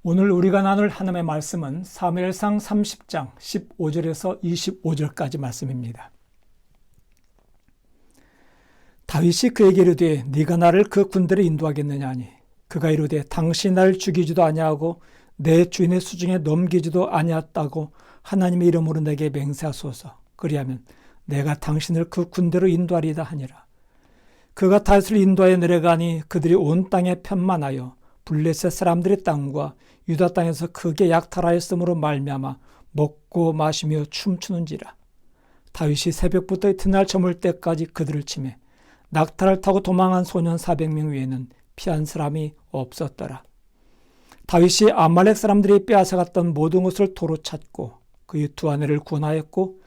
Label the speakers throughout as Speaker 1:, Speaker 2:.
Speaker 1: 오늘 우리가 나눌 하나님의 말씀은 사무엘상 30장 15절에서 25절까지 말씀입니다. 다윗이 그에게 이르되 네가 나를 그 군대로 인도하겠느냐 하니 그가 이르되 당신이 나를 죽이지도 아니하고 내 주인의 수중에 넘기지도 아니하였다고 하나님의 이름으로 내게 맹세하소서. 그리하면 내가 당신을 그 군대로 인도하리다 하니라. 그가 다윗을 인도하여 내려가니 그들이 온 땅에 편만하여 블레셋 사람들의 땅과 유다 땅에서 크게 약탈하였으므로 말미암아 먹고 마시며 춤추는지라. 다윗이 새벽부터 이튿날 저물 때까지 그들을 치매 낙타를 타고 도망한 소년 400명 외에는 피한 사람이 없었더라. 다윗이 아말렉 사람들이 빼앗아갔던 모든 것을 도로 찾고 그의 두 아내를 구원하였고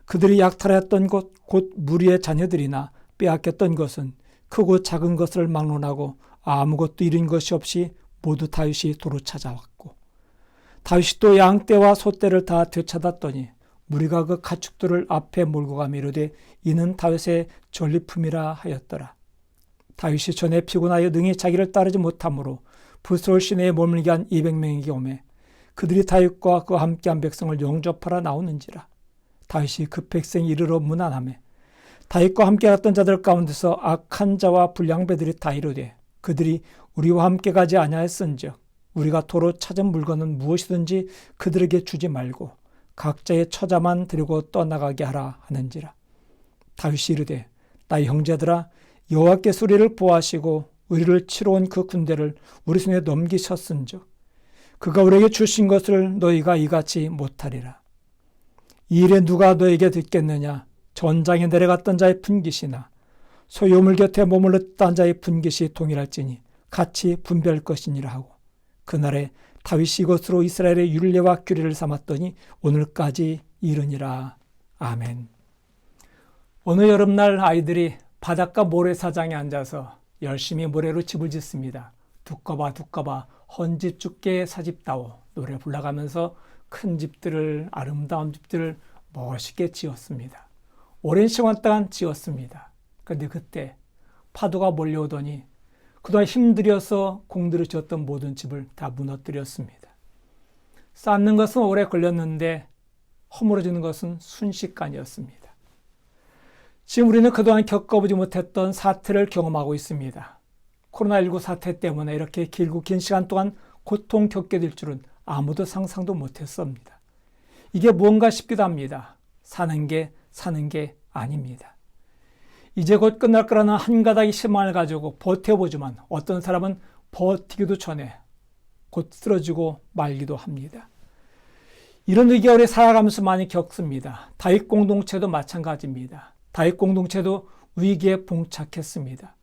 Speaker 1: 그들이 약탈하였던 곳 곧 무리의 자녀들이나 빼앗겼던 것은 크고 작은 것을 막론하고 아무것도 잃은 것이 없이 모두 다윗이 도로 찾아왔고 다윗이 또 양떼와 소떼를 다 되찾았더니 무리가 그 가축들을 앞에 몰고 가며 이르되 이는 다윗의 전리품이라 하였더라. 다윗이 전에 피곤하여 능히 자기를 따르지 못하므로 부스롤 시내에 머물게 한 200명에게 오매 그들이 다윗과 그와 함께한 백성을 영접하러 나오는지라. 다윗이 그 백성이 이르러 문안하매 다윗과 함께 갔던 자들 가운데서 악한 자와 불량배들이 다 이르되 그들이 우리와 함께 가지 아니하였은즉 우리가 도로 찾은 물건은 무엇이든지 그들에게 주지 말고 각자의 처자만 데리고 떠나가게 하라 하는지라. 다윗이 이르되 나의 형제들아 여호와께서 우리를 보호하시고 우리를 치러 온 그 군대를 우리 손에 넘기셨은즉 그가 우리에게 주신 것을 너희가 이같이 못하리라. 이 일에 누가 너에게 듣겠느냐. 전장에 내려갔던 자의 분깃이나 소유물 곁에 머물렀던 자의 분깃이 동일할지니 같이 분별 것이니라 하고 그날에 다윗이 이것으로 이스라엘의 율례와 규례를 삼았더니 오늘까지 이르니라. 아멘. 어느 여름날 아이들이 바닷가 모래사장에 앉아서 열심히 모래로 집을 짓습니다. 두꺼봐 두꺼봐 헌집 죽게 사집다오 노래 불러가면서 큰 집들을 아름다운 집들을 멋있게 지었습니다. 오랜 시간 동안 지었습니다. 그런데 그때 파도가 몰려오더니 그동안 힘들여서 공들여 지었던 모든 집을 다 무너뜨렸습니다. 쌓는 것은 오래 걸렸는데 허물어지는 것은 순식간이었습니다. 지금 우리는 그동안 겪어보지 못했던 사태를 경험하고 있습니다. 코로나19 사태 때문에 이렇게 길고 긴 시간 동안 고통 겪게 될 줄은 아무도 상상도 못했습니다. 이게 무언가 싶기도 합니다. 사는 게 아닙니다. 이제 곧 끝날 거라는 한 가닥의 희망을 가지고 버텨보지만 어떤 사람은 버티기도 전에 곧 쓰러지고 말기도 합니다. 이런 위기를 살아가면서 많이 겪습니다. 다윗 공동체도 마찬가지입니다. 다윗 공동체도 위기에 봉착했습니다.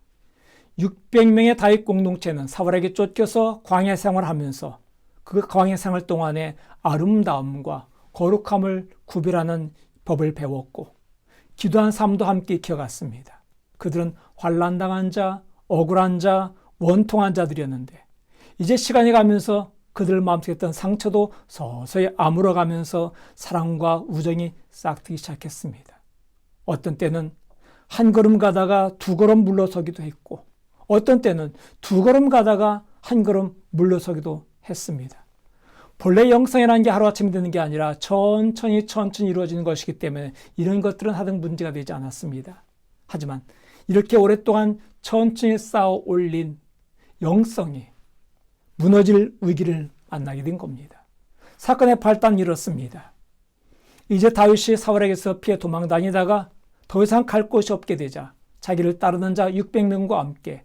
Speaker 1: 600명의 다윗 공동체는 사울에게 쫓겨서 광야 생활하면서 그 광야 생활 동안에 아름다움과 거룩함을 구별하는 법을 배웠고 기도한 삶도 함께 익혀갔습니다. 그들은 환난당한 자, 억울한 자, 원통한 자들이었는데 이제 시간이 가면서 그들 마음속에 있던 상처도 서서히 아물어가면서 사랑과 우정이 싹트기 시작했습니다. 어떤 때는 한 걸음 가다가 두 걸음 물러서기도 했고 어떤 때는 두 걸음 가다가 한 걸음 물러서기도 했습니다. 본래 영성이라는 게 하루아침에 되는 게 아니라 천천히 이루어지는 것이기 때문에 이런 것들은 하등 문제가 되지 않았습니다. 하지만 이렇게 오랫동안 천천히 쌓아 올린 영성이 무너질 위기를 만나게 된 겁니다. 사건의 발단이 이렇습니다. 이제 다윗이 사울에게서 피해 도망 다니다가 더 이상 갈 곳이 없게 되자 자기를 따르는 자 600명과 함께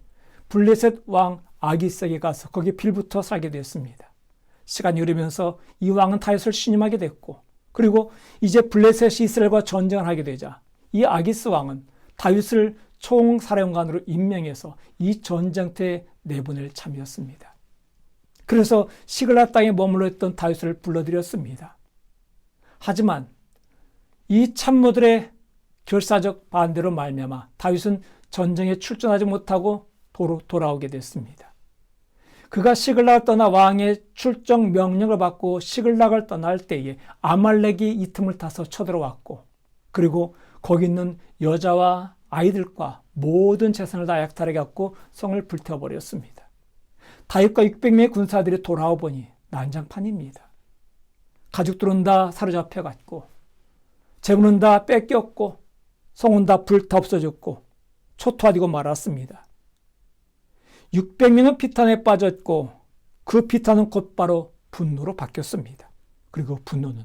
Speaker 1: 블레셋 왕 아기스에게 가서 거기 빌붙어 살게 됐습니다. 시간이 흐르면서 이 왕은 다윗을 신임하게 됐고 그리고 이제 블레셋이 이스라엘과 전쟁을 하게 되자 이 아기스 왕은 다윗을 총사령관으로 임명해서 이 전쟁터에 내보낼 참이었습니다. 그래서 시글락 땅에 머물러 있던 다윗을 불러들였습니다. 하지만 이 참모들의 결사적 반대로 말미암아 다윗은 전쟁에 출전하지 못하고 도로 돌아오게 됐습니다. 그가 시글락을 떠나 왕의 출정 명령을 받고 시글락을 떠날 때에 아말렉이 이 틈을 타서 쳐들어왔고 그리고 거기 있는 여자와 아이들과 모든 재산을 다 약탈해 갖고 성을 불태워버렸습니다. 다윗과 600명의 군사들이 돌아와 보니 난장판입니다. 가족들은 다 사로잡혀갔고, 재물은 다 뺏겼고, 성은 다 불타 없어졌고, 초토화되고 말았습니다. 600명은 피탄에 빠졌고, 그 피탄은 곧바로 분노로 바뀌었습니다. 그리고 분노는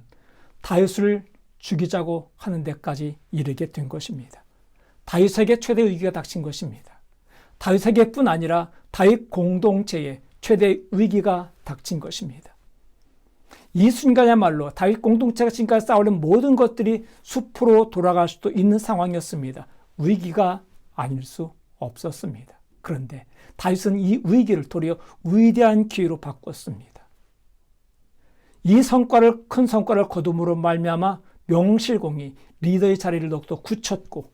Speaker 1: 다윗을 죽이자고 하는 데까지 이르게 된 것입니다. 다윗에게 최대 위기가 닥친 것입니다. 다윗에게뿐 아니라 다윗 공동체에 최대 위기가 닥친 것입니다. 이 순간이야말로 다윗 공동체가 지금까지 쌓아올린 모든 것들이 숲으로 돌아갈 수도 있는 상황이었습니다. 위기가 아닐 수 없었습니다. 그런데 다윗은 이 위기를 도리어 위대한 기회로 바꿨습니다. 이 큰 성과를 거둠으로 말미암아 명실공히 리더의 자리를 더욱더 굳혔고,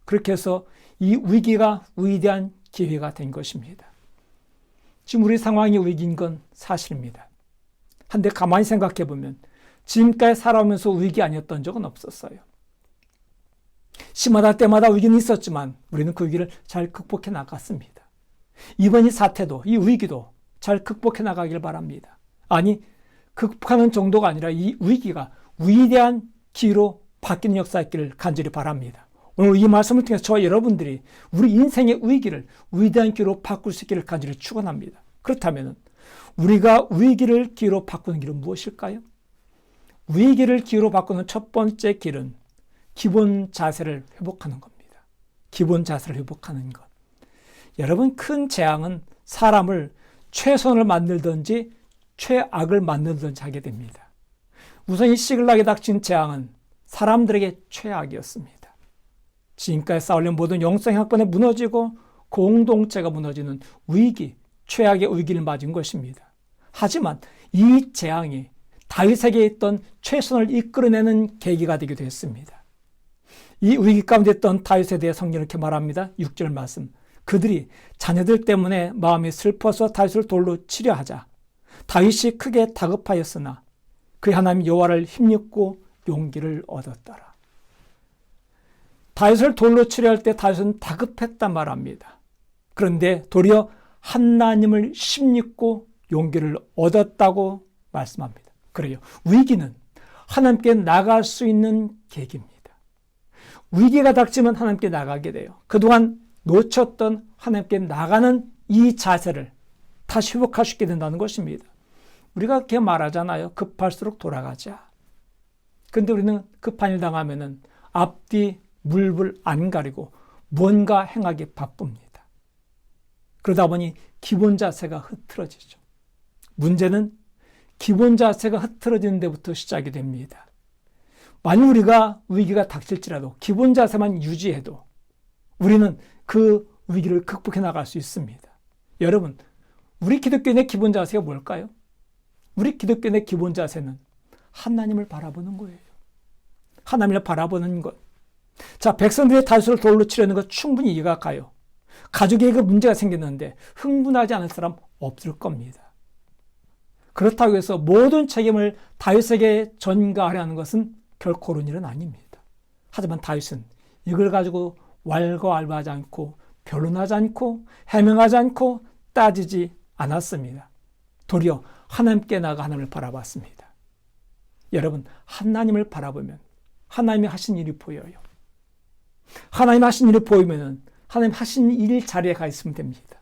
Speaker 1: 그렇게 해서 이 위기가 위대한 기회가 된 것입니다. 지금 우리 상황이 위기인 건 사실입니다. 한데 가만히 생각해 보면 지금까지 살아오면서 위기 아니었던 적은 없었어요. 시마다 때마다 위기는 있었지만 우리는 그 위기를 잘 극복해 나갔습니다. 이번 이 사태도, 이 위기도 잘 극복해 나가길 바랍니다. 아니, 극복하는 정도가 아니라 이 위기가 위대한 기회로 바뀌는 역사였기를 간절히 바랍니다. 오늘 이 말씀을 통해서 저와 여러분들이 우리 인생의 위기를 위대한 기회로 바꿀 수 있기를 간절히 축원합니다. 그렇다면 우리가 위기를 기회로 바꾸는 길은 무엇일까요? 위기를 기회로 바꾸는 첫 번째 길은 기본 자세를 회복하는 겁니다. 기본 자세를 회복하는 것. 여러분, 큰 재앙은 사람을 최선을 만들든지 최악을 만들든지 하게 됩니다. 우선 이 시글락에 닥친 재앙은 사람들에게 최악이었습니다. 지금까지 쌓아올린 모든 영성 학번에 무너지고 공동체가 무너지는 위기, 최악의 위기를 맞은 것입니다. 하지만 이 재앙이 다윗에게 있던 최선을 이끌어내는 계기가 되기도 했습니다. 이 위기 가운데 있던 다윗에 대해 성경은 이렇게 말합니다. 6절 말씀. 그들이 자녀들 때문에 마음이 슬퍼서 다윗을 돌로 치려 하자. 다윗이 크게 다급하였으나 그의 하나님 여호와를 힘입고 용기를 얻었더라. 다윗을 돌로 치려 할 때 다윗은 다급했단 말합니다. 그런데 도리어 하나님을 힘입고 용기를 얻었다고 말씀합니다. 그래요. 위기는 하나님께 나갈 수 있는 계기입니다. 위기가 닥치면 하나님께 나가게 돼요. 그동안 놓쳤던 하나님께 나가는 이 자세를 다시 회복할 수 있게 된다는 것입니다. 우리가 그렇게 말하잖아요. 급할수록 돌아가자. 근데 우리는 급한 일 당하면은 앞뒤 물불 안 가리고 뭔가 행하기 바쁩니다. 그러다 보니 기본 자세가 흐트러지죠. 문제는 기본 자세가 흐트러지는 데부터 시작이 됩니다. 만약 우리가 위기가 닥칠지라도 기본 자세만 유지해도 우리는 그 위기를 극복해 나갈 수 있습니다. 여러분, 우리 기독교인의 기본 자세가 뭘까요? 우리 기독교인의 기본 자세는 하나님을 바라보는 거예요. 하나님을 바라보는 것. 자, 백성들의 다윗을 돌로 치려는 것 충분히 이해가 가요. 가족에게 문제가 생겼는데 흥분하지 않을 사람 없을 겁니다. 그렇다고 해서 모든 책임을 다윗에게 전가하려는 것은 결코 옳은 일은 아닙니다. 하지만 다윗은 이걸 가지고 왈가왈부하지 않고 변론하지 않고 해명하지 않고 따지지 않았습니다. 도리어 하나님께 나가 하나님을 바라봤습니다. 여러분, 하나님을 바라보면 하나님이 하신 일이 보여요. 하나님 하신 일이 보이면 하나님 하신 일 자리에 가 있으면 됩니다.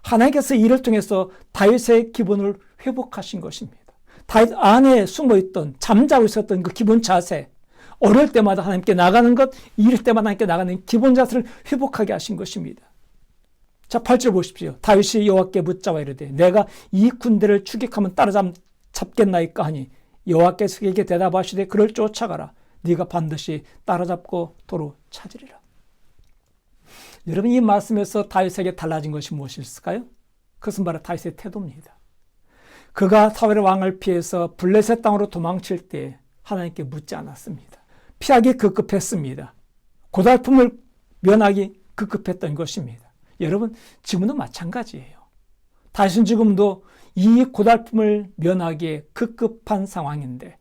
Speaker 1: 하나님께서 일을 통해서 다윗의 기본을 회복하신 것입니다. 다윗 안에 숨어있던 잠자고 있었던 그 기본 자세, 어려울 때마다 하나님께 나가는 것, 이럴 때마다 하나님께 나가는 기본 자세를 회복하게 하신 것입니다. 자, 8절 보십시오. 다윗이 여호와께 묻자와 이르되 내가 이 군대를 추격하면 따라잡겠나이까 하니 여호와께서 그에게 대답하시되 그를 쫓아가라. 네가 반드시 따라잡고 도로 찾으리라. 여러분, 이 말씀에서 다윗에게 달라진 것이 무엇일까요? 그것은 바로 다윗의 태도입니다. 그가 사울의 왕을 피해서 블레셋 땅으로 도망칠 때 하나님께 묻지 않았습니다. 피하기 급급했습니다. 고달픔을 면하기 급급했던 것입니다. 여러분, 지금도 마찬가지예요. 다윗은 지금도 이 고달픔을 면하기에 급급한 상황인데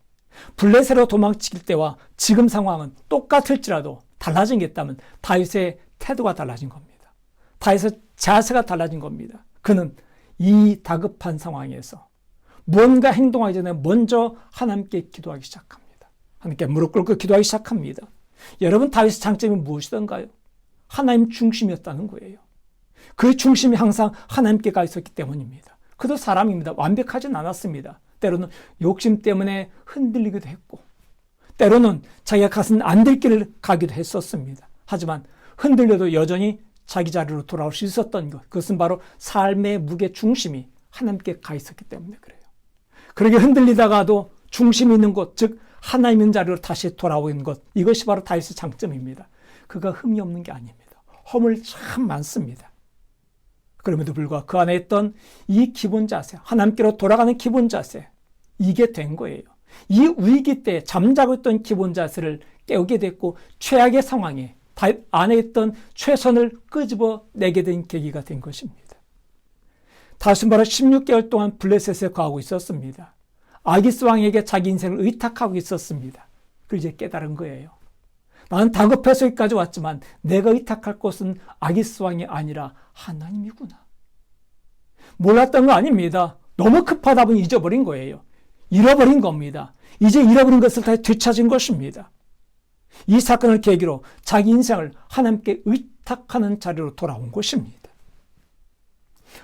Speaker 1: 블레셋으로 도망칠 때와 지금 상황은 똑같을지라도 달라진 게 있다면 다윗의 태도가 달라진 겁니다. 다윗의 자세가 달라진 겁니다. 그는 이 다급한 상황에서 무언가 행동하기 전에 먼저 하나님께 기도하기 시작합니다. 하나님께 무릎 꿇고 기도하기 시작합니다. 여러분, 다윗의 장점이 무엇이던가요? 하나님 중심이었다는 거예요. 그 중심이 항상 하나님께 가 있었기 때문입니다. 그도 사람입니다. 완벽하진 않았습니다. 때로는 욕심 때문에 흔들리기도 했고, 때로는 자기가 가서는 안 될 길을 가기도 했었습니다. 하지만 흔들려도 여전히 자기 자리로 돌아올 수 있었던 것, 그것은 바로 삶의 무게 중심이 하나님께 가 있었기 때문에 그래요. 그렇게 흔들리다가도 중심이 있는 곳, 즉 하나님 있는 자리로 다시 돌아오는 것, 이것이 바로 다윗의 장점입니다. 그가 흠이 없는 게 아닙니다. 허물 참 많습니다. 그럼에도 불구하고 그 안에 있던 이 기본 자세, 하나님께로 돌아가는 기본 자세, 이게 된 거예요. 이 위기 때 잠자고 있던 기본 자세를 깨우게 됐고, 최악의 상황에 다윗 안에 있던 최선을 끄집어내게 된 계기가 된 것입니다. 다윗은 바로 16개월 동안 블레셋에 거하고 있었습니다. 아기스 왕에게 자기 인생을 의탁하고 있었습니다. 그리고 이제 깨달은 거예요. 나는 다급해서 여기까지 왔지만 내가 의탁할 곳은 아기스 왕이 아니라 하나님이구나. 몰랐던 거 아닙니다. 너무 급하다 보니 잊어버린 거예요. 잃어버린 겁니다. 이제 잃어버린 것을 다시 되찾은 것입니다. 이 사건을 계기로 자기 인생을 하나님께 의탁하는 자리로 돌아온 것입니다.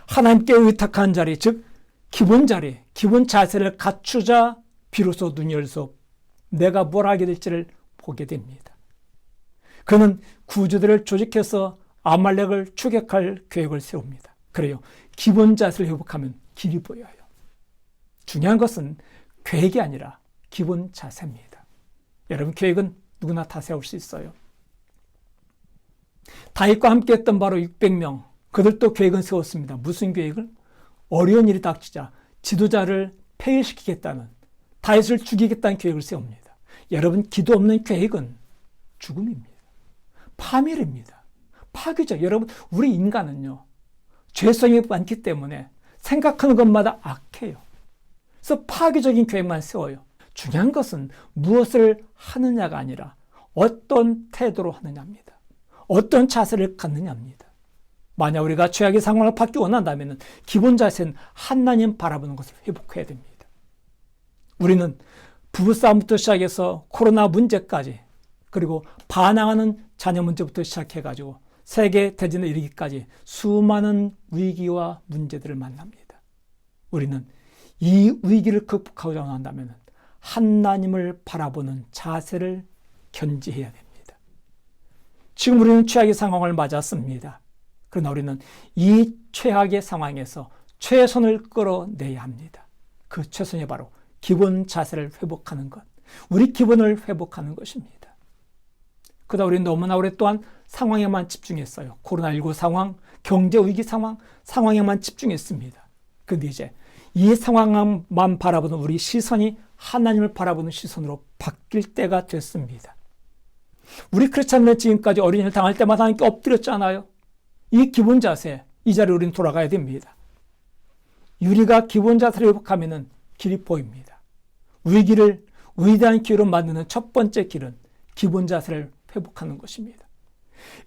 Speaker 1: 하나님께 의탁한 자리, 즉 기본 자리, 기본 자세를 갖추자 비로소 눈이 열서 내가 뭘 하게 될지를 보게 됩니다. 그는 구주들을 조직해서 아말렉을 추격할 계획을 세웁니다. 그래요. 기본 자세를 회복하면 길이 보여요. 중요한 것은 계획이 아니라 기본 자세입니다. 여러분, 계획은 누구나 다 세울 수 있어요. 다윗과 함께 했던 바로 600명, 그들도 계획은 세웠습니다. 무슨 계획을? 어려운 일이 닥치자 지도자를 폐위시키겠다는, 다윗을 죽이겠다는 계획을 세웁니다. 여러분, 기도 없는 계획은 죽음입니다. 파멸입니다. 파괴죠. 여러분, 우리 인간은요, 죄성이 많기 때문에 생각하는 것마다 악해요. 그래서 파괴적인 계획만 세워요. 중요한 것은 무엇을 하느냐가 아니라 어떤 태도로 하느냐입니다. 어떤 자세를 갖느냐입니다. 만약 우리가 최악의 상황을 받기 원한다면 기본 자세는 하나님 바라보는 것을 회복해야 됩니다. 우리는 부부싸움부터 시작해서 코로나 문제까지, 그리고 반항하는 자녀 문제부터 시작해가지고 세계 대전에 이르기까지 수많은 위기와 문제들을 만납니다. 우리는 이 위기를 극복하고자 한다면 하나님을 바라보는 자세를 견지해야 됩니다. 지금 우리는 최악의 상황을 맞았습니다. 그러나 우리는 이 최악의 상황에서 최선을 끌어내야 합니다. 그 최선이 바로 기본 자세를 회복하는 것, 우리 기본을 회복하는 것입니다. 그러다 우리는 너무나 오랫동안 상황에만 집중했어요. 코로나19 상황, 경제 위기 상황에만 집중했습니다. 그런데 이제 이 상황만 바라보는 우리 시선이 하나님을 바라보는 시선으로 바뀔 때가 됐습니다. 우리 크리스찬들 지금까지 어린이를 당할 때마다 하나님께 엎드렸잖아요. 이 기본 자세, 이 자리에 우리는 돌아가야 됩니다. 우리가 기본 자세를 회복하면 길이 보입니다. 위기를 위대한 기회로 만드는 첫 번째 길은 기본 자세를 회복하는 것입니다.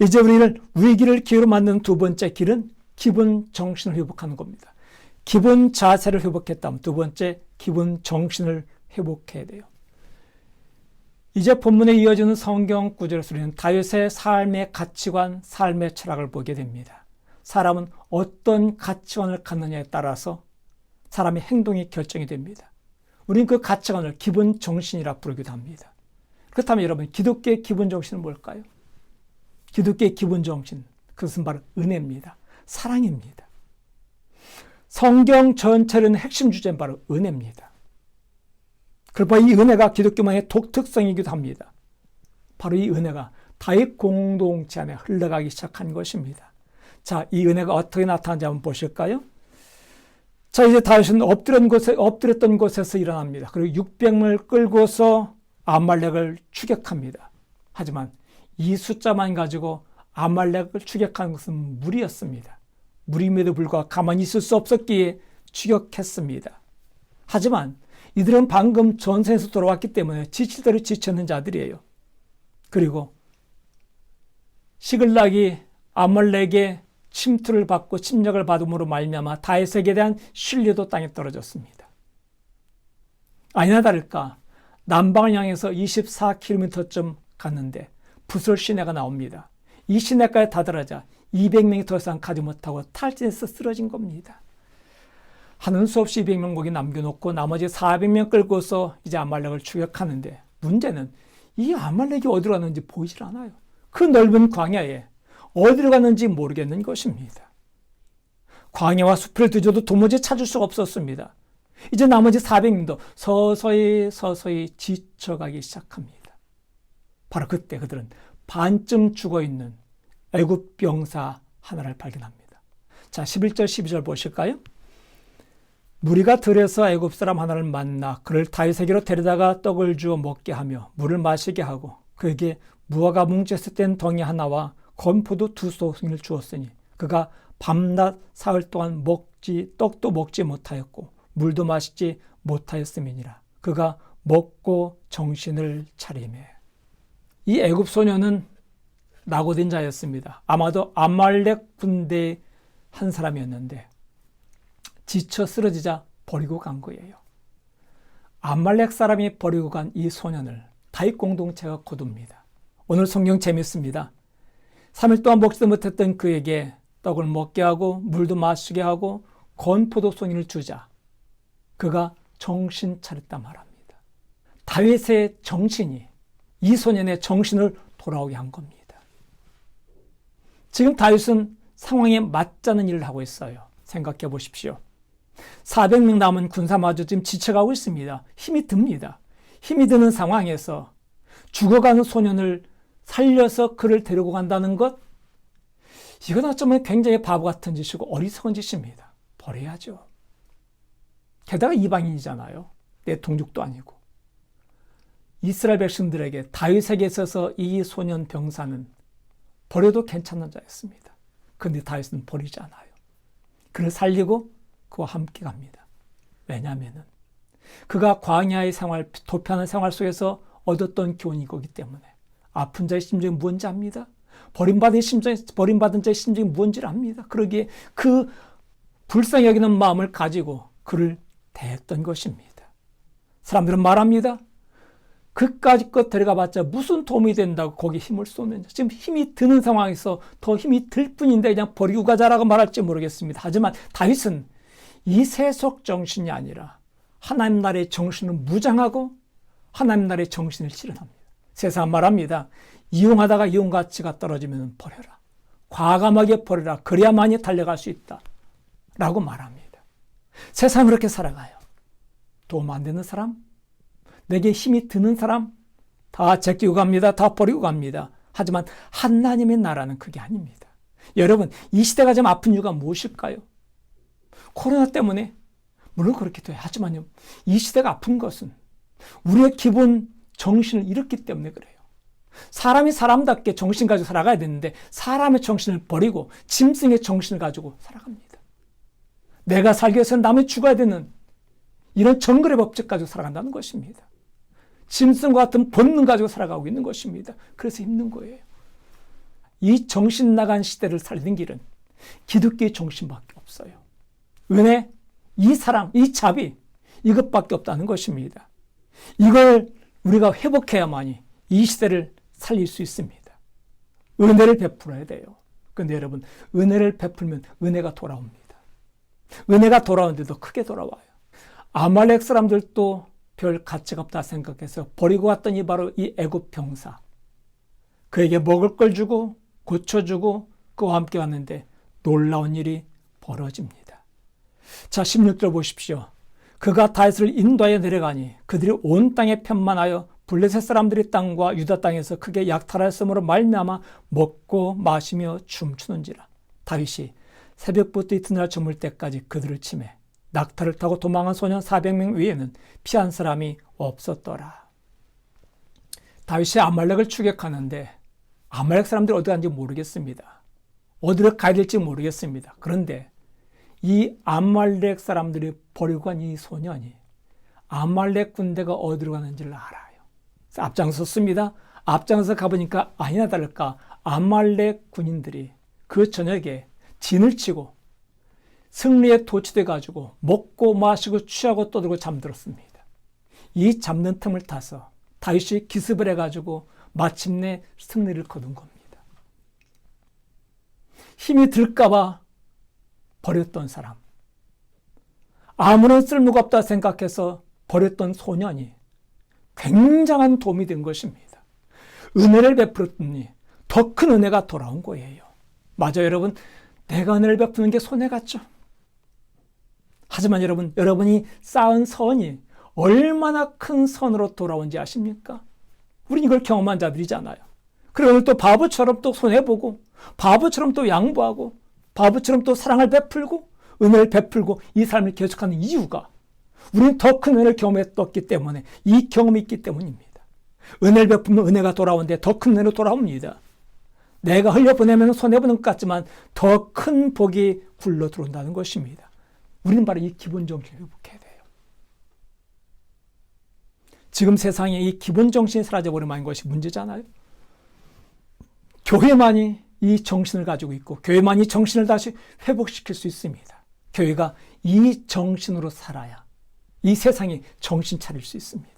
Speaker 1: 이제 우리는 위기를 기회로 만드는 두 번째 길은 기본 정신을 회복하는 겁니다. 기본 자세를 회복했다면 두 번째 기본 정신을 회복해야 돼요. 이제 본문에 이어지는 성경 구절에서 우리는 다윗의 삶의 가치관, 삶의 철학을 보게 됩니다. 사람은 어떤 가치관을 갖느냐에 따라서 사람의 행동이 결정이 됩니다. 우리는 그 가치관을 기본 정신이라 부르기도 합니다. 그렇다면 여러분, 기독교의 기본 정신은 뭘까요? 기독교의 기본 정신, 그것은 바로 은혜입니다. 사랑입니다. 성경 전체는 핵심 주제는 바로 은혜입니다. 그리고 이 은혜가 기독교만의 독특성이기도 합니다. 바로 이 은혜가 다윗 공동체 안에 흘러가기 시작한 것입니다. 자, 이 은혜가 어떻게 나타나는지 한번 보실까요? 자, 이제 다윗은 엎드렸던 곳에서 일어납니다. 그리고 600명을 끌고서 아말렉을 추격합니다. 하지만 이 숫자만 가지고 아말렉을 추격하는 것은 무리였습니다. 무리임에도 불구하고 가만히 있을 수 없었기에 추격했습니다. 하지만 이들은 방금 전쟁에서 돌아왔기 때문에 지칠 대로 지쳤는 자들이에요. 그리고 시글락이 아말렉의 침투를 받고 침략을 받음으로 말미암아 다윗에게 대한 신뢰도 땅에 떨어졌습니다. 아니나 다를까 남방을 향해서 24km쯤 갔는데 부솔 시내가 나옵니다. 이 시내까지 다다르자 200명이 더 이상 가지 못하고 탈진해서 쓰러진 겁니다. 하는 수 없이 200명 거기 남겨놓고 나머지 400명 끌고서 이제 아말렉을 추격하는데, 문제는 이 아말렉이 어디로 갔는지 보이질 않아요. 그 넓은 광야에 어디로 갔는지 모르겠는 것입니다. 광야와 숲을 뒤져도 도무지 찾을 수가 없었습니다. 이제 나머지 400명도 서서히 지쳐가기 시작합니다. 바로 그때 그들은 반쯤 죽어있는 애굽 병사 하나를 발견합니다. 자, 11절 12절 보실까요? 무리가 들에서 애굽 사람 하나를 만나 그를 다윗에게로 데려다가 떡을 주어 먹게 하며 물을 마시게 하고 그에게 무화과 뭉쳐서 뗀 덩이 하나와 건포도 2송이를 주었으니 그가 밤낮 사흘 동안 떡도 먹지 못하였고 물도 마시지 못하였음이니라. 그가 먹고 정신을 차리매. 이 애굽 소녀는 낙오된 자였습니다. 아마도 아말렉 군대의 한 사람이었는데 지쳐 쓰러지자 버리고 간 거예요. 아말렉 사람이 버리고 간 이 소년을 다윗 공동체가 거둡니다. 오늘 성경 재밌습니다. 3일 동안 먹지도 못했던 그에게 떡을 먹게 하고 물도 마시게 하고 건포도 송이를 주자 그가 정신 차렸다 말합니다. 다윗의 정신이 이 소년의 정신을 돌아오게 한 겁니다. 지금 다윗은 상황에 맞자는 일을 하고 있어요. 생각해 보십시오. 400명 남은 군사마저 지금 지쳐가고 있습니다. 힘이 듭니다. 힘이 드는 상황에서 죽어가는 소년을 살려서 그를 데리고 간다는 것, 이건 어쩌면 굉장히 바보 같은 짓이고 어리석은 짓입니다. 버려야죠. 게다가 이방인이잖아요. 내 동족도 아니고. 이스라엘 백성들에게 다윗에게 있어서 이 소년 병사는 버려도 괜찮은 자였습니다. 그런데 다윗은 버리지 않아요. 그를 살리고 그와 함께 갑니다. 왜냐하면 그가 광야의 생활, 도피하는 생활 속에서 얻었던 교훈이 거기 때문에 아픈 자의 심정이 뭔지 압니다. 버림받은 자의 심정이 뭔지를 압니다. 그러기에 그 불쌍히 여기는 마음을 가지고 그를 대했던 것입니다. 사람들은 말합니다. 그까짓 것 데려가봤자 무슨 도움이 된다고 거기 힘을 쏟느냐. 지금 힘이 드는 상황에서 더 힘이 들 뿐인데 그냥 버리고 가자라고 말할지 모르겠습니다. 하지만 다윗은 이 세속 정신이 아니라 하나님 나라의 정신을 무장하고 하나님 나라의 정신을 실현합니다. 세상 말합니다. 이용하다가 이용 가치가 떨어지면 버려라. 과감하게 버려라. 그래야만이 달려갈 수 있다. 라고 말합니다. 세상 그렇게 살아가요. 도움 안 되는 사람, 내게 힘이 드는 사람 다 제끼고 갑니다. 다 버리고 갑니다. 하지만 하나님의 나라는 그게 아닙니다. 여러분, 이 시대가 좀 아픈 이유가 무엇일까요? 코로나 때문에 물론 그렇기도 해요. 하지만요, 이 시대가 아픈 것은 우리의 기본 정신을 잃었기 때문에 그래요. 사람이 사람답게 정신 가지고 살아가야 되는데 사람의 정신을 버리고 짐승의 정신을 가지고 살아갑니다. 내가 살기 위해서는 남이 죽어야 되는 이런 정글의 법칙 가지고 살아간다는 것입니다. 짐승과 같은 본능 가지고 살아가고 있는 것입니다. 그래서 힘든 거예요. 이 정신 나간 시대를 살리는 길은 기독교의 정신밖에 없어요. 은혜, 이 사랑, 이 자비, 이것밖에 없다는 것입니다. 이걸 우리가 회복해야만이 이 시대를 살릴 수 있습니다. 은혜를 베풀어야 돼요. 그런데 여러분, 은혜를 베풀면 은혜가 돌아옵니다. 은혜가 돌아오는데도 크게 돌아와요. 아말렉 사람들도 별 가치가 없다 생각해서 버리고 갔더니 바로 이 애굽 병사. 그에게 먹을 걸 주고 고쳐주고 그와 함께 왔는데 놀라운 일이 벌어집니다. 자, 16절 보십시오. 그가 다윗을 인도하여 내려가니 그들이 온 땅에 편만하여 블레셋 사람들의 땅과 유다 땅에서 크게 약탈하였으므로 말미암아 먹고 마시며 춤추는지라. 다윗이 새벽부터 이튿날 저물 때까지 그들을 치매 낙타를 타고 도망한 소년 400명 외에는 피한 사람이 없었더라. 다윗이 아말렉을 추격하는데 아말렉 사람들이 어디 간지 모르겠습니다. 어디로 가야 될지 모르겠습니다. 그런데 이 아말렉 사람들이 버리고 간 이 소년이 아말렉 군대가 어디로 가는지를 알아요. 그래서 앞장섰습니다. 앞장서 가보니까 아니나 다를까 아말렉 군인들이 그 저녁에 진을 치고 승리에 도취돼 가지고 먹고 마시고 취하고 떠들고 잠들었습니다. 이 잡는 틈을 타서 다윗이 기습을 해가지고 마침내 승리를 거둔 겁니다. 힘이 들까봐 버렸던 사람, 아무런 쓸모가 없다 생각해서 버렸던 소년이 굉장한 도움이 된 것입니다. 은혜를 베풀었더니 더 큰 은혜가 돌아온 거예요. 맞아요, 여러분. 내가 은혜를 베푸는 게 손해 같죠? 하지만 여러분, 여러분이 쌓은 선이 얼마나 큰 선으로 돌아온지 아십니까? 우린 이걸 경험한 자들이잖아요. 그리고 오늘 또 바보처럼 또 손해보고, 바보처럼 또 양보하고, 바보처럼 또 사랑을 베풀고, 은혜를 베풀고, 이 삶을 계속하는 이유가 우리는 더 큰 은혜를 경험했기 때문에, 이 경험이 있기 때문입니다. 은혜를 베풀면 은혜가 돌아오는데 더 큰 은혜로 돌아옵니다. 내가 흘려보내면 손해보는 것 같지만 더 큰 복이 굴러 들어온다는 것입니다. 우리는 바로 이 기본 정신을 회복해야 돼요. 지금 세상에 이 기본 정신이 사라져버린 것이 문제잖아요. 교회만이 이 정신을 가지고 있고 교회만이 정신을 다시 회복시킬 수 있습니다. 교회가 이 정신으로 살아야 이 세상이 정신 차릴 수 있습니다.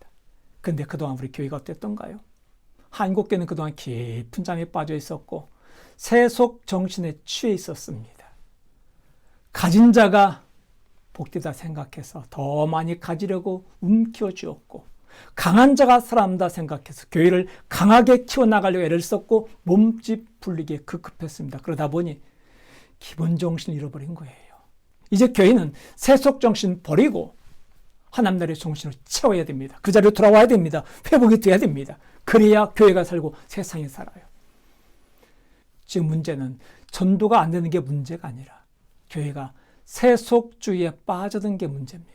Speaker 1: 그런데 그동안 우리 교회가 어땠던가요? 한국교회는 그동안 깊은 잠에 빠져 있었고 세속 정신에 취해 있었습니다. 가진 자가 복되다 생각해서 더 많이 가지려고 움켜쥐었고, 강한 자가 살아남다 생각해서 교회를 강하게 키워나가려고 애를 썼고 몸집 불리기에 급급했습니다. 그러다 보니 기본 정신을 잃어버린 거예요. 이제 교회는 세속 정신 버리고 하나님 나라의 정신을 채워야 됩니다. 그 자리로 돌아와야 됩니다. 회복이 돼야 됩니다. 그래야 교회가 살고 세상이 살아요. 지금 문제는 전도가 안 되는 게 문제가 아니라 교회가 세속주의에 빠져든 게 문제입니다.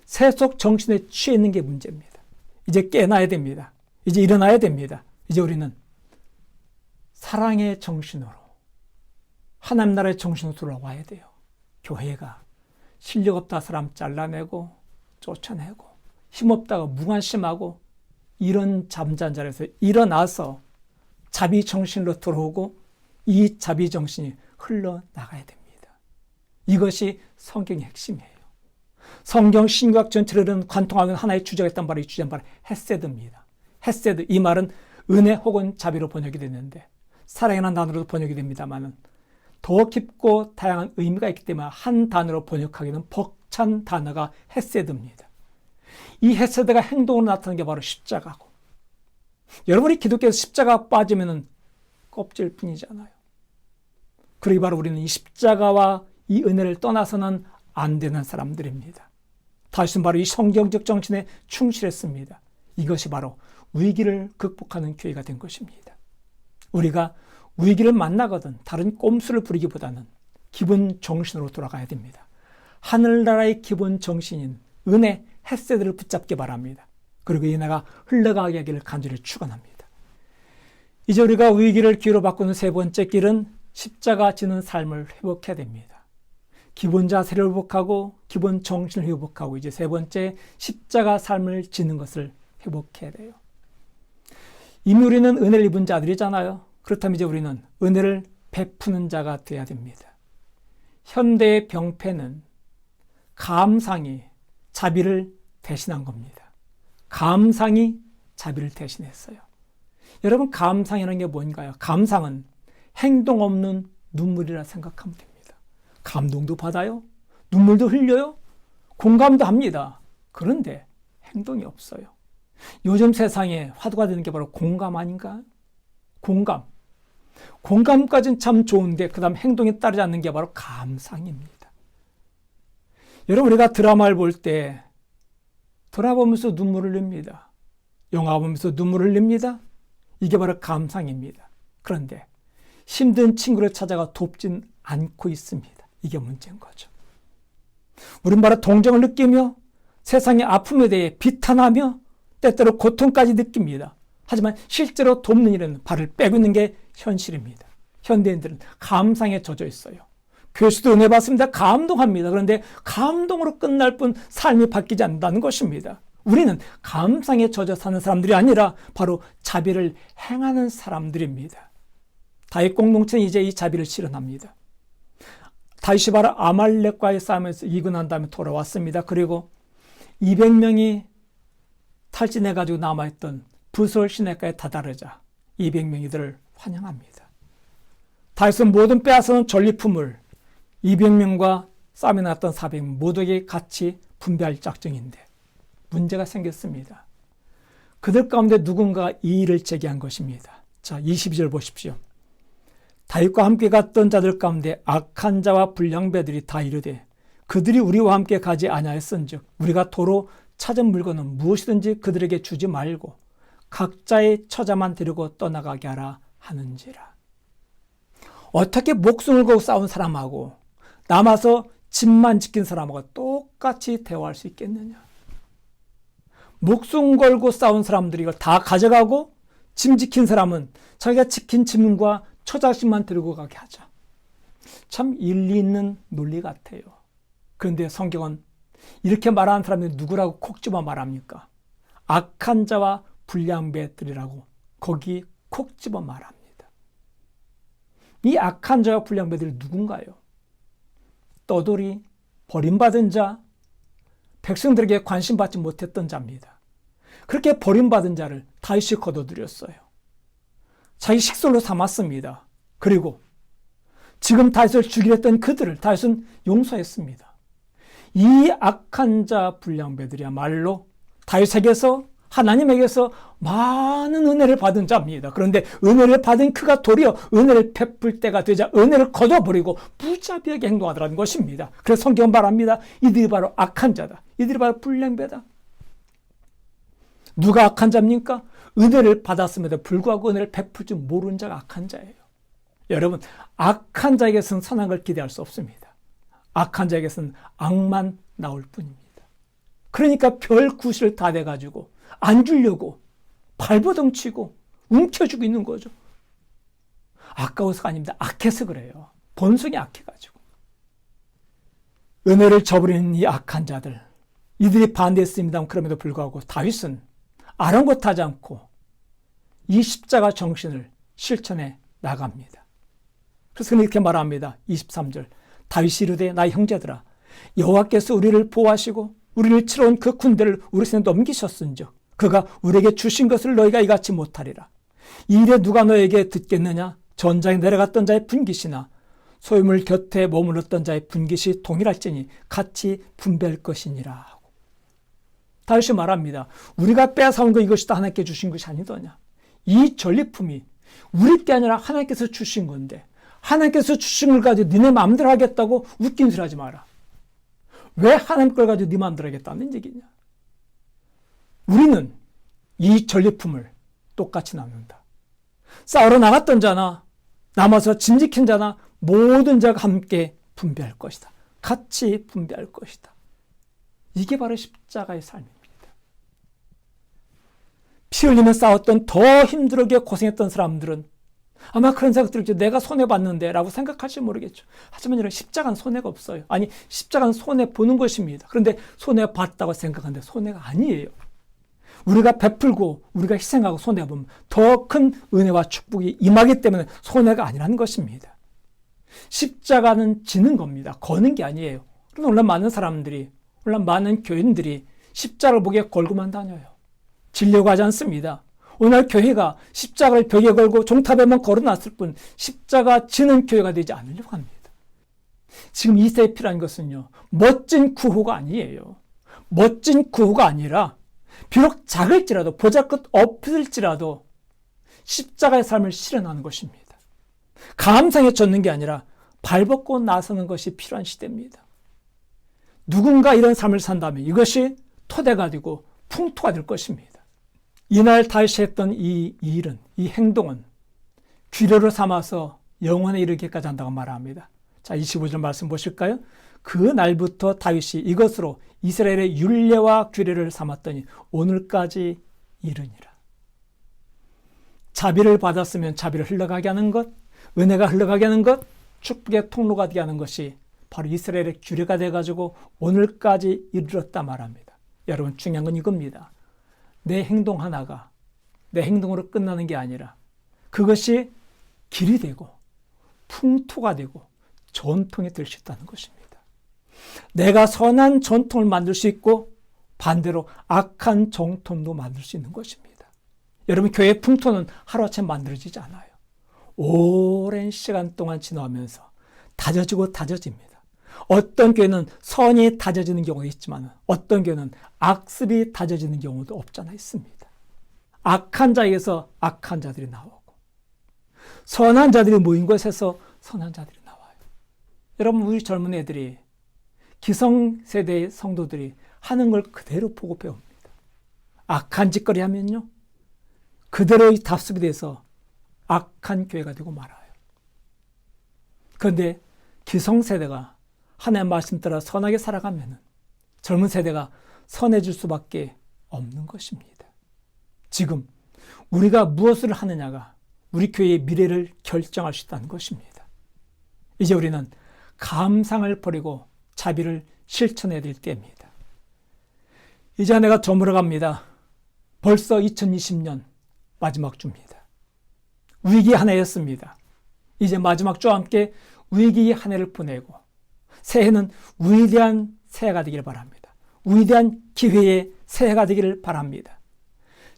Speaker 1: 세속 정신에 취해 있는 게 문제입니다. 이제 깨어나야 됩니다. 이제 일어나야 됩니다. 이제 우리는 사랑의 정신으로 하나님 나라의 정신으로 돌아와야 돼요. 교회가 실력 없다 사람 잘라내고 쫓아내고 힘없다가 무관심하고 이런 잠잔 자리에서 일어나서 자비 정신으로 들어오고 이 자비 정신이 흘러나가야 됩니다. 이것이 성경의 핵심이에요. 성경 신구약 전체를 관통하는 하나의 주제가 있단 말이 주제는 바로 헤세드입니다. 헤세드, 이 말은 은혜 혹은 자비로 번역이 됐는데 사랑이라는 단어로도 번역이 됩니다만 더 깊고 다양한 의미가 있기 때문에 한 단어로 번역하기는 벅찬 단어가 헤세드입니다. 이 헤세드가 행동으로 나타나는 게 바로 십자가고, 여러분이 기독교에서 십자가 빠지면 껍질 뿐이잖아요. 그러기 바로 우리는 이 십자가와 이 은혜를 떠나서는 안 되는 사람들입니다. 다윗은 바로 이 성경적 정신에 충실했습니다. 이것이 바로 위기를 극복하는 교회가 된 것입니다. 우리가 위기를 만나거든 다른 꼼수를 부리기보다는 기본 정신으로 돌아가야 됩니다. 하늘나라의 기본 정신인 은혜, 헤세드를 붙잡기 바랍니다. 그리고 이 은혜가 흘러가게 하기를 간절히 축원합니다. 이제 우리가 위기를 기회로 바꾸는 세 번째 길은 십자가 지는 삶을 회복해야 됩니다. 기본 자세를 회복하고 기본 정신을 회복하고 이제 세 번째 십자가 삶을 지는 것을 회복해야 돼요. 이미 우리는 은혜를 입은 자들이잖아요. 그렇다면 이제 우리는 은혜를 베푸는 자가 되어야 됩니다. 현대의 병폐는 감상이 자비를 대신한 겁니다. 감상이 자비를 대신했어요. 여러분, 감상이라는 게 뭔가요? 감상은 행동 없는 눈물이라 생각하면 됩니다. 감동도 받아요. 눈물도 흘려요. 공감도 합니다. 그런데 행동이 없어요. 요즘 세상에 화두가 되는 게 바로 공감 아닌가? 공감. 공감까지는 참 좋은데 그 다음 행동에 따르지 않는 게 바로 감상입니다. 여러분, 우리가 드라마를 볼 때 돌아보면서 눈물을 흘립니다. 영화 보면서 눈물을 흘립니다. 이게 바로 감상입니다. 그런데 힘든 친구를 찾아가 돕진 않고 있습니다. 이게 문제인 거죠. 우린 바로 동정을 느끼며 세상의 아픔에 대해 비탄하며 때때로 고통까지 느낍니다. 하지만 실제로 돕는 일은 발을 빼고 있는 게 현실입니다. 현대인들은 감상에 젖어 있어요. 교수도 은혜 받습니다. 감동합니다. 그런데 감동으로 끝날 뿐 삶이 바뀌지 않는다는 것입니다. 우리는 감상에 젖어 사는 사람들이 아니라 바로 자비를 행하는 사람들입니다. 다윗 공동체는 이제 이 자비를 실현합니다. 다윗이 바로 아말렉과의 싸움에서 이기고 난 다음에 돌아왔습니다. 그리고 200명이 탈진해가지고 남아있던 부설 시내가에 다다르자 200명이 이들을 환영합니다. 다윗은 모든 빼앗아온 전리품을 200명과 싸움에 나갔던 400명 모두에게 같이 분배할 작정인데 문제가 생겼습니다. 그들 가운데 누군가 이의를 제기한 것입니다. 자, 22절 보십시오. 다윗과 함께 갔던 자들 가운데 악한 자와 불량배들이 다 이르되 그들이 우리와 함께 가지 아니하였은즉 우리가 도로 찾은 물건은 무엇이든지 그들에게 주지 말고 각자의 처자만 데리고 떠나가게 하라 하는지라. 어떻게 목숨을 걸고 싸운 사람하고 남아서 집만 지킨 사람하고 똑같이 대화할 수 있겠느냐. 목숨 걸고 싸운 사람들이 이걸 다 가져가고 짐 지킨 사람은 자기가 지킨 짐과 처자식만 데리고 가게 하자. 참 일리 있는 논리 같아요. 그런데 성경은 이렇게 말하는 사람이 누구라고 콕 집어 말합니까? 악한 자와 불량배들이라고 거기 콕 집어 말합니다. 이 악한 자와 불량배들이 누군가요? 떠돌이, 버림받은 자, 백성들에게 관심받지 못했던 자입니다. 그렇게 버림받은 자를 다윗이 거둬들였어요. 자기 식솔로 삼았습니다. 그리고 지금 다윗을 죽이려 했던 그들을 다윗은 용서했습니다. 이 악한 자 불량배들이야말로 다윗에게서 하나님에게서 많은 은혜를 받은 자입니다. 그런데 은혜를 받은 그가 도리어 은혜를 베풀 때가 되자 은혜를 거둬버리고 무자비하게 행동하더라는 것입니다. 그래서 성경은 말합니다. 이들이 바로 악한 자다. 이들이 바로 불량배다. 누가 악한 자입니까? 은혜를 받았음에도 불구하고 은혜를 베풀지 모르는 자가 악한 자예요. 여러분, 악한 자에게서는 선한 걸 기대할 수 없습니다. 악한 자에게서는 악만 나올 뿐입니다. 그러니까 별 구실을 다 대가지고 안 주려고 발버둥 치고 움켜쥐고 있는 거죠. 아까워서가 아닙니다. 악해서 그래요. 본성이 악해가지고. 은혜를 저버리는 이 악한 자들, 이들이 반대했습니다. 그럼에도 불구하고 다윗은 아랑곳하지 않고 이 십자가 정신을 실천해 나갑니다. 그래서 이렇게 말합니다. 23절 다윗이 이르되 나의 형제들아 여호와께서 우리를 보호하시고 우리를 치러 온 그 군대를 우리 손에 넘기셨은즉 그가 우리에게 주신 것을 너희가 이같이 못하리라. 이 일에 누가 너에게 듣겠느냐? 전장에 내려갔던 자의 분깃이나 소유물 곁에 머물렀던 자의 분깃이 동일할지니 같이 분배할 것이니라. 다윗이 말합니다. 우리가 빼앗아온 거 이것이 다 하나님께 주신 것이 아니더냐. 이 전리품이 우리 게 아니라 하나님께서 주신 건데 하나님께서 주신 걸 가지고 니네 마음대로 하겠다고 웃긴 소리 하지 마라. 왜 하나님 걸 가지고 네 마음대로 하겠다는 얘기냐. 우리는 이 전리품을 똑같이 나눈다. 싸우러 나갔던 자나 남아서 짐 지킨 자나 모든 자가 함께 분배할 것이다. 같이 분배할 것이다. 이게 바로 십자가의 삶입니다. 피 흘리며 싸웠던 더 힘들게 고생했던 사람들은 아마 그런 생각 들겠죠. 내가 손해봤는데 라고 생각할지 모르겠죠. 하지만 여러분 십자가는 손해가 없어요. 아니 십자가는 손해보는 것입니다. 그런데 손해봤다고 생각하는데 손해가 아니에요. 우리가 베풀고 우리가 희생하고 손해보면 더 큰 은혜와 축복이 임하기 때문에 손해가 아니라는 것입니다. 십자가는 지는 겁니다. 거는 게 아니에요. 그런데 오늘 많은 사람들이 물론 많은 교인들이 십자가를 목에 걸고만 다녀요. 지려고 하지 않습니다. 오늘 교회가 십자가를 벽에 걸고 종탑에만 걸어놨을 뿐 십자가 지는 교회가 되지 않으려고 합니다. 지금 이 세대에 필요한 것은요. 멋진 구호가 아니에요. 멋진 구호가 아니라 비록 작을지라도 보잘것 없을지라도 십자가의 삶을 실현하는 것입니다. 감상에 젖는 게 아니라 발벗고 나서는 것이 필요한 시대입니다. 누군가 이런 삶을 산다면 이것이 토대가 되고 풍토가 될 것입니다. 이날 다윗이 했던 이 일은, 이 행동은 규례로 삼아서 영원에 이르기까지 한다고 말합니다. 자, 25절 말씀 보실까요? 그 날부터 다윗이 이것으로 이스라엘의 율례와 규례를 삼았더니 오늘까지 이르니라. 자비를 받았으면 자비를 흘러가게 하는 것, 은혜가 흘러가게 하는 것, 축복의 통로가 되게 하는 것이 바로 이스라엘의 규례가 돼가지고 오늘까지 이르렀다 말합니다. 여러분 중요한 건 이겁니다. 내 행동 하나가 내 행동으로 끝나는 게 아니라 그것이 길이 되고 풍토가 되고 전통이 될 수 있다는 것입니다. 내가 선한 전통을 만들 수 있고 반대로 악한 정통도 만들 수 있는 것입니다. 여러분, 교회 풍토는 하루아침에 만들어지지 않아요. 오랜 시간 동안 지나면서 다져지고 다져집니다. 어떤 교회는 선이 다져지는 경우도 있지만 어떤 교회는 악습이 다져지는 경우도 없잖아 있습니다. 악한 자에게서 악한 자들이 나오고 선한 자들이 모인 곳에서 선한 자들이 나와요. 여러분, 우리 젊은 애들이 기성세대의 성도들이 하는 걸 그대로 보고 배웁니다. 악한 짓거리 하면요, 그대로 답습이 돼서 악한 교회가 되고 말아요. 그런데 기성세대가 하나님의 말씀 따라 선하게 살아가면 젊은 세대가 선해질 수밖에 없는 것입니다. 지금 우리가 무엇을 하느냐가 우리 교회의 미래를 결정할 수 있다는 것입니다. 이제 우리는 감상을 버리고 자비를 실천해야 될 때입니다. 이제 한 해가 저물어 갑니다. 벌써 2020년 마지막 주입니다. 위기 한 해였습니다. 이제 마지막 주와 함께 위기 한 해를 보내고 새해는 위대한 새해가 되기를 바랍니다. 위대한 기회의 새해가 되기를 바랍니다.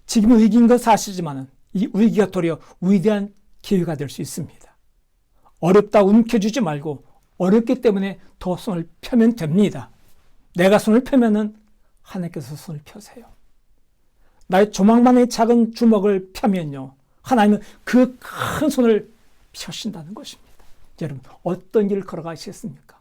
Speaker 1: 지금 위기인 건 사실이지만 이 위기가 도리어 위대한 기회가 될 수 있습니다. 어렵다 움켜쥐지 말고 어렵기 때문에 더 손을 펴면 됩니다. 내가 손을 펴면은 하나님께서 손을 펴세요. 나의 조망만의 작은 주먹을 펴면요, 하나님은 그 큰 손을 펴신다는 것입니다. 여러분, 어떤 길을 걸어가시겠습니까?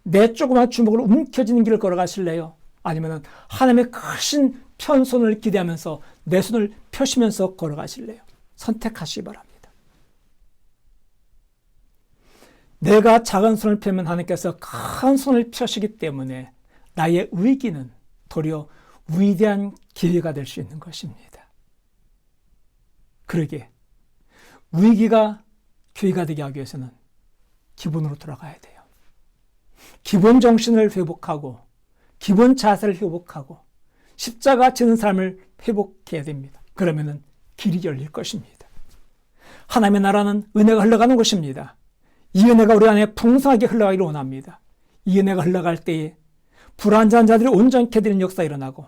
Speaker 1: 내 조그만 주먹으로 움켜쥐는 길을 걸어가실래요? 아니면 하나님의 크신 편손을 기대하면서 내 손을 펴시면서 걸어가실래요? 선택하시기 바랍니다. 내가 작은 손을 펴면 하나님께서 큰 손을 펴시기 때문에 나의 위기는 도리어 위대한 기회가 될 수 있는 것입니다. 그러기에 위기가 기회가 되게 하기 위해서는 기본으로 돌아가야 돼요. 기본 정신을 회복하고 기본 자세를 회복하고 십자가 지는 삶을 회복해야 됩니다. 그러면은 길이 열릴 것입니다. 하나님의 나라는 은혜가 흘러가는 곳입니다. 이 은혜가 우리 안에 풍성하게 흘러가기를 원합니다. 이 은혜가 흘러갈 때에 불안정한 자들이 온전케 되는 역사가 일어나고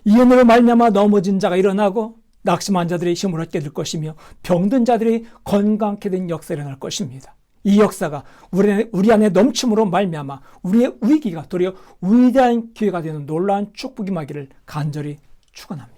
Speaker 1: 이 은혜로 말미암아 넘어진 자가 일어나고 낙심한 자들이 힘을 얻게 될 것이며 병든 자들이 건강케 되는 역사가 일어날 것입니다. 이 역사가 우리 안에 넘침으로 말미암아 우리의 위기가 도리어 위대한 기회가 되는 놀라운 축복이 임하기를 간절히 축원합니다.